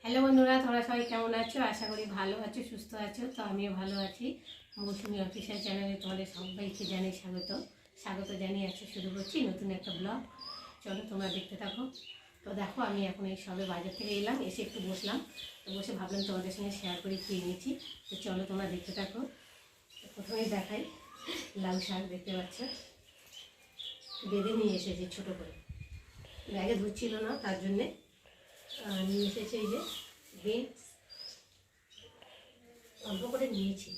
Hello বন্ধুরা, তোমরা সবাই কেমন আছো? আশা করি ভালো আছো, সুস্থ আছো। তো আমিও ভালো আছি। মৌসুমি অফিসিয়াল চ্যানেলে তোমাদের সবাইকে জানাই স্বাগত জানিয়ে আজকে শুরু করছি নতুন একটা ব্লগ। চলো তোমরা দেখতে থাকো। তো দেখো, আমি এখন এই সবে বাজার থেকে এলাম, এসে একটু বসলাম। তো বসে ভাবলাম তোমাদের সঙ্গে শেয়ার করে খেয়ে নিয়েছি। তো চলো তোমরা দেখতে থাকো। প্রথমেই দেখাই, লাউ শাক দেখতে পাচ্ছ, বেঁধে নিয়ে এসেছি ছোটো করে, ব্যাগে ধুচ্ছিল না তার জন্যে নিয়ে এসেছে। এই যে বিনস অল্প করে নিয়েছি।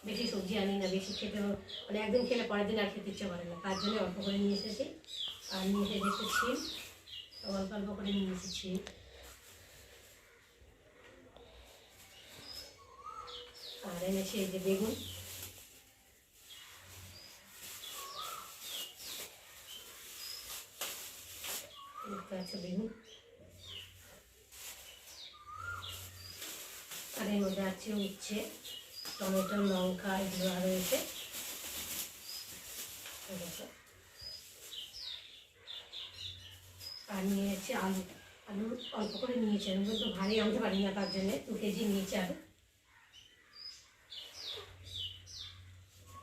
বেশি সবজি আনি না, বেশি খেতে মানে একদিন খেলে পরের দিন আর খেতে ইচ্ছে করে না, তার জন্য অল্প করে নিয়ে এসেছি। আর নিয়ে এসে একটু ছিম, অল্প অল্প করে নিয়ে এসেছি। আর এনেছি এই যে বেগুন, দেখতে আছে বেগুন। আর এর মধ্যে আছে উচ্ছে, টমেটো, লঙ্কা, এগুলো আরও রয়েছে। আর নিয়েছি আলু, আলু অল্প করে নিয়েছি। আমি কিন্তু ভারী আনতে পারি না, তার জন্যে 2 কেজি নিয়েছি আলু।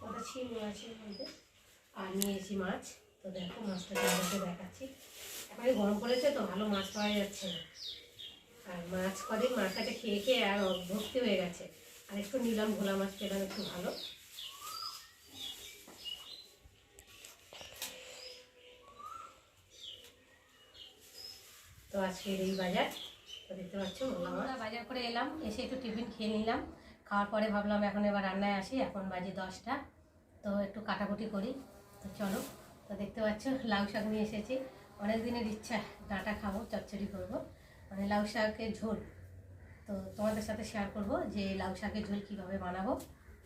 ওটা ছিম আছে মধ্যে। আর নিয়েছি মাছ। তো দেখো মাছটা তোমাদেরকে দেখাচ্ছি। এখন গরম পড়েছে তো ভালো মাছ পাওয়া যাচ্ছে না। আর মাছ কদিন মাছটাকে খেয়ে খেয়ে আর ভর্তি হয়ে গেছে। আর একটু নিলাম, ভোলা মাছ পেলাম একটু ভালো। তো আজকের এই বাজার তো দেখতে পাচ্ছ, আমরা বাজার করে এলাম, এসে একটু টিফিন খেয়ে নিলাম। খাওয়ার পরে ভাবলাম এখন এবার রান্নায় আসি। এখন বাজে 10টা, তো একটু কাটাকুটি করি। তো চলো। তো দেখতে পাচ্ছ লাউ শাক নিয়ে এসেছি। অনেক দিনের ইচ্ছা ডাঁটা খাবো, চচ্চড়ি করবো, মানে লাউ শাকের ঝোল। তো তোমাদের সাথে শেয়ার করব যে লাউ শাকের ঝোল কীভাবে বানাবো।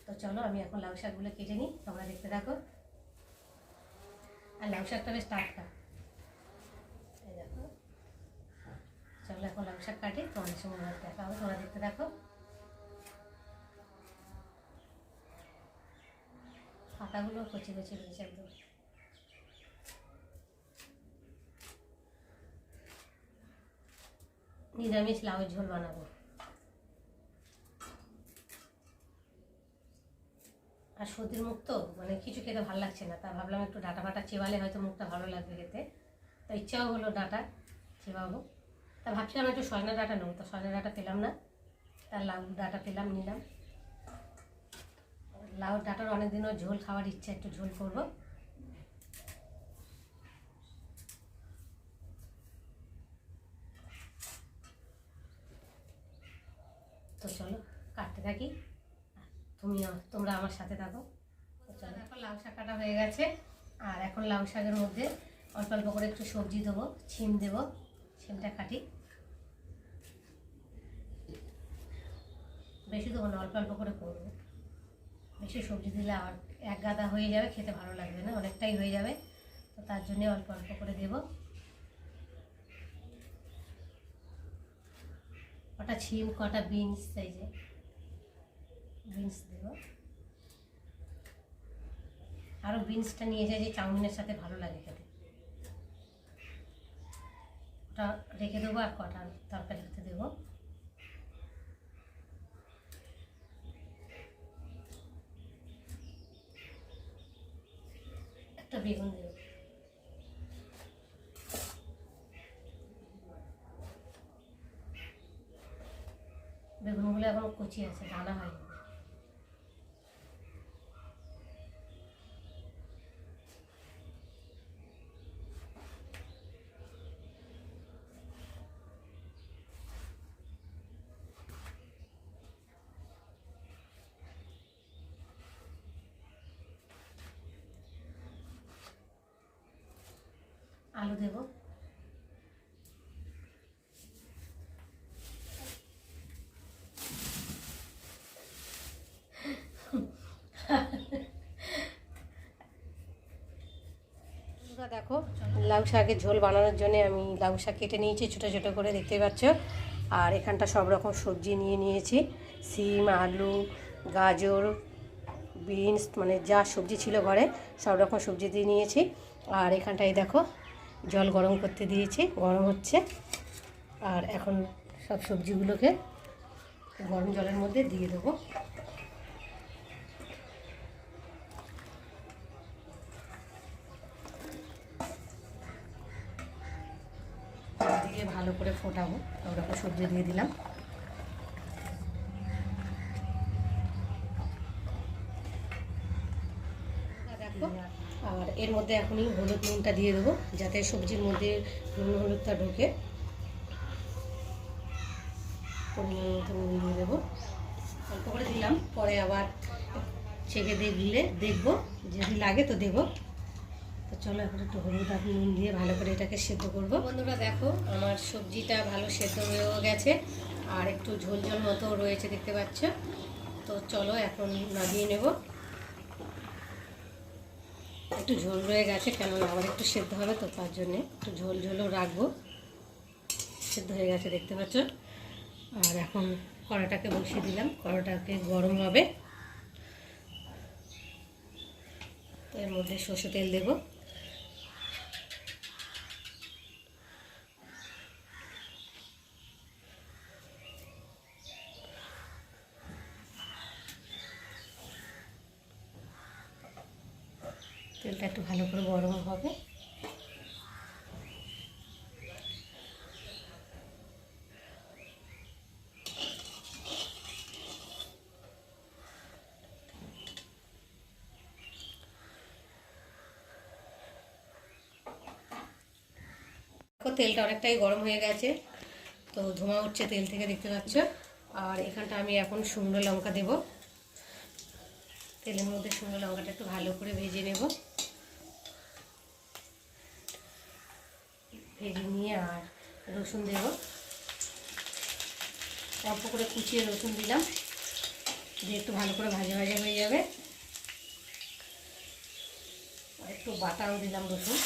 তো চলো, আমি এখন লাউ শাকগুলো কেটে নিই, তোমরা দেখতে থাকো। আর লাউ শাকটা বেশ টাটকা, এই দেখো। চলো এখন লাউ শাক কাটি, তোমাদের সঙ্গে দেখা হবে, তোমরা দেখতে থাকো। পাতাগুলো কচি কচি রয়েছে একদম। নিরামিষ লাউয়ের ঝোল বানাবো। আর সর্দির মুখ তো, মানে কিছু খেতে ভালো লাগছে না, তা ভাবলাম একটু ডাঁটা ফাটা চেবালে হয়তো মুখটা ভালো লাগবে খেতে। তো ইচ্ছাও হলো ডাঁটা চেবাবো। তা ভাবছিলাম একটু সজনা ডাঁটা নেবো, তো সজনা ডাঁটা পেলাম না, তার লাউ ডাঁটা পেলাম, নিলাম। লাউ ডাঁটার অনেক দিনও ঝোল খাওয়ার ইচ্ছা, একটু ঝোল করবো। তো চলো কাটতে থাকি, তোমরা আমার সাথে থাকো। তো চলো, এখন লাউ শাক কাটা হয়ে গেছে। আর এখন লাউ শাকের মধ্যে অল্প অল্প করে একটু সবজি দেবো, ছিম দেবো। ছিমটা কাটি, বেশি দেবো না, অল্প অল্প করে করবো। বেশি সবজি দিলে আবার এক গাদা হয়ে যাবে, খেতে ভালো লাগবে না, অনেকটাই হয়ে যাবে। তো তার জন্যে অল্প অল্প করে দেবো। কটা ছিম, কটা বিনস, এই যে বিনস দেবো। আরও বিনসটা নিয়ে যায় যে চাউমিনের সাথে ভালো লাগে খেতে, ওটা রেখে দেবো। আর কটা তরকারিতে দেবো। একটা বেগুন দেবো। বেগুনগুলো এখন কচি আছে, দানা হয়নি। আলু দেবো। দেখো, লাউ শাকের ঝোল বানানোর জন্য আমি লাউ শাক কেটে নিয়েছি ছোটো ছোটো করে, দেখতে পাচ্ছ। আর এখানটা সব রকম সবজি নিয়ে নিয়েছি, সিম, আলু, গাজর, বিনস, মানে যা সবজি ছিল ঘরে সব রকম সবজি দিয়ে নিয়েছি। আর এখানটায় দেখো জল গরম করতে দিয়েছি, গরম হচ্ছে। আর এখন সব সবজিগুলোকে গরম জলের মধ্যে দিয়ে দেবো। দিয়ে ভালো করে ফোটাবো। ওরকম সবজি দিয়ে দিলাম। দেখো, আর এর মধ্যে এখনই হলুদ নুনটা দিয়ে দেবো যাতে সবজির মধ্যে নুন হলুদটা ঢোকে। পরিমাণ মতো নুন দিয়ে দেবো, অল্প করে দিলাম, পরে আবার ছেঁকে দেখলে দেখবো, যদি লাগে তো দেবো। তো চলো এখন একটু হলুদ আর নুন দিয়ে ভালো করে এটাকে সেদ্ধ করবো। বন্ধুরা দেখো, আমার সবজিটা ভালো সেদ্ধ হয়েও গেছে আর একটু ঝোল ঝোল মতো রয়েছে, দেখতে পাচ্ছ। তো চলো এখন নামিয়ে নেব। একটু ঝোল রয়ে গেছে, কেননা আবার একটু সেদ্ধ হবে, তো তার জন্যে একটু ঝোল ঝোলও রাখবো। সেদ্ধ হয়ে গেছে দেখতে পাচ্ছ। আর এখন কড়াটাকে বসিয়ে দিলাম, কড়াটাকে গরম হবে। তো এর মধ্যে সরষে তেল দেবো। তেলটা একটু ভালো করে গরম হবে। তেলটা অনেকটাই গরম হয়ে গেছে, তো ধোঁয়া উঠছে তেল থেকে, দেখতে পাচ্ছ। আর এখানটা আমি এখন শুকনো লঙ্কা দেব। তেলের মধ্যে শুকনো লঙ্কাটা একটু ভালো করে ভেজে নেব। ভেজে নিয়ে আর রসুন দেব, অল্প করে কুচিয়ে রসুন দিলাম, দিয়ে একটু ভালো করে ভাজা ভাজা হয়ে যাবে। আর একটু বাটাও দিলাম রসুন।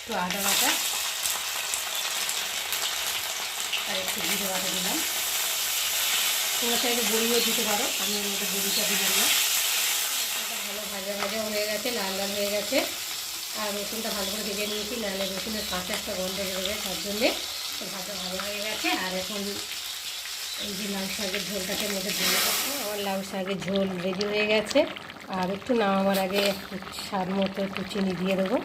একটু আদা বাটা আর একটু জিরে বাটা দিলাম। তোমরা চাইলে বড়িও দিতে পারো, আমি এর মধ্যে বড়িটা দিলাম না। ভালো ভাজা ভাজা হয়ে গেছে, লাল লাল হয়ে গেছে। আর রসুনটা ভালো করে ভেজে নিয়েছি, নাহলে রসুনের কাঁচা একটা গন্ধ বেরোবে, তার জন্যে ভাজা ভালো হয়ে গেছে। আর এখন এই যে লাউ শাকের ঝোলটাকে মধ্যে দিয়ে দেবো। আমার লাউ শাকের ঝোল রেডি হয়ে গেছে। আর একটু নামাবার আগে স্বাদ মতো একটু চিনি দিয়ে দেবো।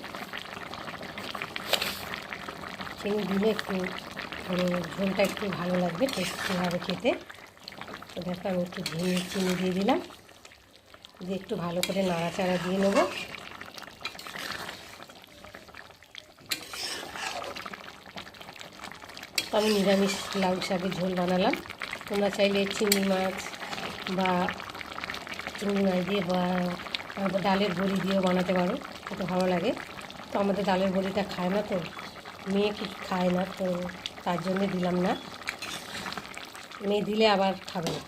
চিনি দিলে একটু মানে ঝোলটা একটু ভালো লাগবে, টেস্টি হবে খেতে। তো দেখো, আমি একটু চিনি দিয়ে দিলাম, দিয়ে একটু ভালো করে নাড়াচাড়া দিয়ে নেবো। তো আমি নিরামিষ লাউ শাকের ঝোল বানালাম। তোমরা চাইলে চিংড়ি মাছ দিয়ে বা ডালের বড়ি দিয়েও বানাতে পারো, খেতে ভালো লাগে। তো আমাদের ডালের বড়িটা খায় না, তো মেয়ে কি খায় না, তো তার জন্যে দিলাম না। মেয়ে দিলে আবার খাবে না,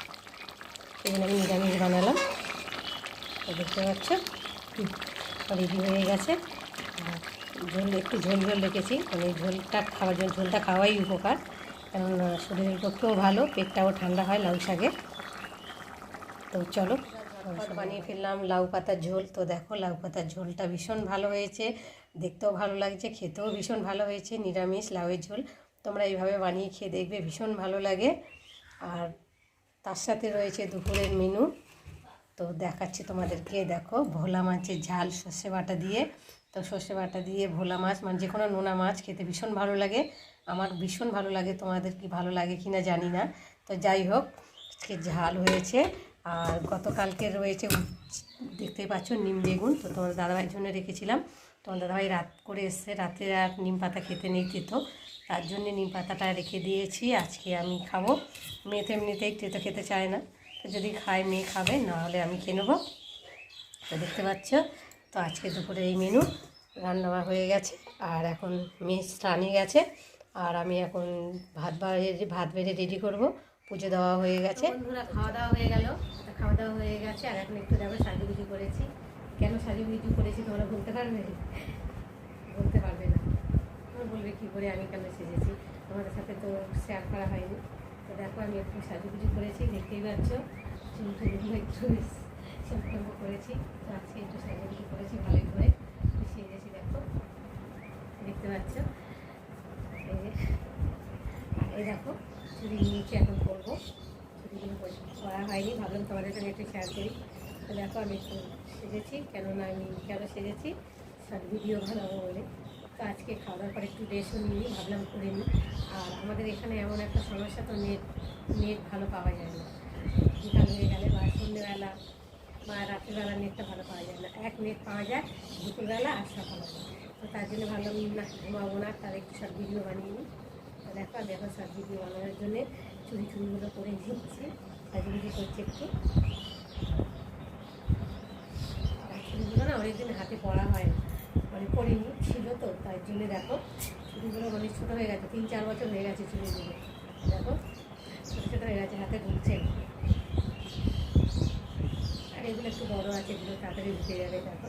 এই জন্য আমি নিরামিষ বানালাম। তো দেখতে পাচ্ছ রেডি হয়ে গেছে। ঝোল একটু ঝোল ঝোল রেখেছি, মানে ঝোলটা খাওয়ার জন্য, ঝোলটা খাওয়াই উপকার, কারণ শরীরের পক্ষেও ভালো, পেটটাও ঠান্ডা হয় লাউ শাকে। তো চলো বানিয়ে ফেললাম লাউ পাতার ঝোল। তো দেখো, লাউ পাতার ঝোলটা ভীষণ ভালো হয়েছে, দেখতেও ভালো লাগছে, খেতেও ভীষণ ভালো হয়েছে। নিরামিষ লাউয়ের ঝোল তোমরা এইভাবে বানিয়ে খেয়ে দেখবে, ভীষণ ভালো লাগে। আর তার সাথে রয়েছে দুপুরের মেনু, তো দেখাচ্ছি তোমাদেরকে। দেখো, ভোলা মাছের ঝাল সর্ষে বাটা দিয়ে। তো সর্ষে বাটা দিয়ে ভোলা মাছ, মানে যে কোনো নোনা মাছ খেতে ভীষণ ভালো লাগে, আমার ভীষণ ভালো লাগে। তোমাদের কি ভালো লাগে কি না জানি না। তো যাই হোক, আজকে ঝাল হয়েছে। আর গতকালকে রয়েছে, দেখতেই পাচ্ছ, নিম বেগুন। তো তোমার দাদাভাইয়ের জন্য রেখেছিলাম। তোমার দাদাভাই রাত করে এসছে, রাতে আর নিম পাতা খেতে নেই তেতো, তার জন্যে নিম পাতাটা রেখে দিয়েছি। আজকে আমি খাবো। মেয়ে তো এমনিতেই তেতো খেতে চায় না, তো যদি খায় মেয়ে খাবে, নাহলে আমি খেয়ে নেবো। তো দেখতে পাচ্ছ, তো আজকে দুপুরে এই মেনু রান্না হয়ে গেছে। আর এখন মেয়ে স্নানে গেছে, আর আমি এখন ভাত বেড়ে রেডি করব। পুজো দেওয়া হয়ে গেছে। বন্ধুরা, খাওয়া দাওয়া হয়ে গেল। খাওয়া দাওয়া হয়ে গেছে, আর এখন একটু দেখো সাজুগুজু করেছি। কেন সাজুগুজু করেছি তোমরা বলতে পারবে? বলতে পারবে না, তোমরা বলবে কী করে আমি কেন সেজেছি, তোমাদের সাথে তো শেয়ার করা হয়নি। তো দেখো, আমি একটু সাজুগুজু করেছি, দেখতেই পাচ্ছ। চুলগুলো একটু শ্যাম্পু করেছি, তো আজকে একটু সাজুগুজু করেছি ভালো করে, সেজেছি দেখো, দেখতে পাচ্ছ। এই দেখো চুড়ি নিয়েছি, এখন করবো। চুড়িগুলো করা হয়নি, ভাবলাম তোমাদের সঙ্গে একটু শেয়ার করি। তো দেখো আমি একটু সেজেছি, কেননা আমি কেন সেজেছি, শর্ট ভিডিও বানাবো বলে। তো আজকে খাওয়া দাওয়ার পর একটু রেস্টও নিই, ভাবলাম করে নিই। আর আমাদের এখানে এমন একটা সমস্যা, তো নেট ভালো পাওয়া যায় না। বিকাল হয়ে গেলে বা সন্ধ্যেবেলা বা রাত্রিবেলা নেটটা ভালো পাওয়া যায় না। এক নেট পাওয়া যায় দুপুরবেলা আর সকালবেলা। তো তার জন্য ভাবলাম না, ঘুমাবো না, তার একটু শর্ট ভিডিও বানিয়ে নিই। তো দেখো শর্ট ভিডিও বানানোর জন্যে চুড়িগুলো করে নিচ্ছি, সাজুগুজু করছি একটু। চুড়িগুলো না অনেকদিন হাতে পরা হয় না, মানে করিনি ছিল, তো তার জন্যে দেখো চুড়িগুলো অনেক ছোটো হয়ে গেছে, 3-4 বছর হয়ে গেছে চুড়িগুলো। দেখো ছোটো ছোটো হয়ে গেছে, হাতে ঢুকছে। আর এগুলো একটু বড়ো আছে, এগুলো তাড়াতাড়ি ঢুকে যাবে। দেখো,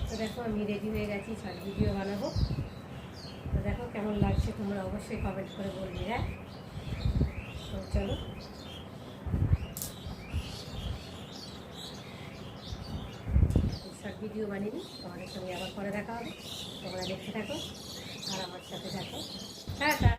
তো দেখো আমি রেডি হয়ে গেছি, শর্ট ভিডিও বানাবো। তো দেখো কেমন লাগছে তোমরা অবশ্যই কমেন্ট করে বলবে। হ্যাঁ, তো চলো শর্ট ভিডিও বানিয়ে নিই, তোমাদের সঙ্গে আবার পরে দেখা হবে। তোমরা দেখতে থাকো আর আমার সাথে থাকো। হ্যাঁ।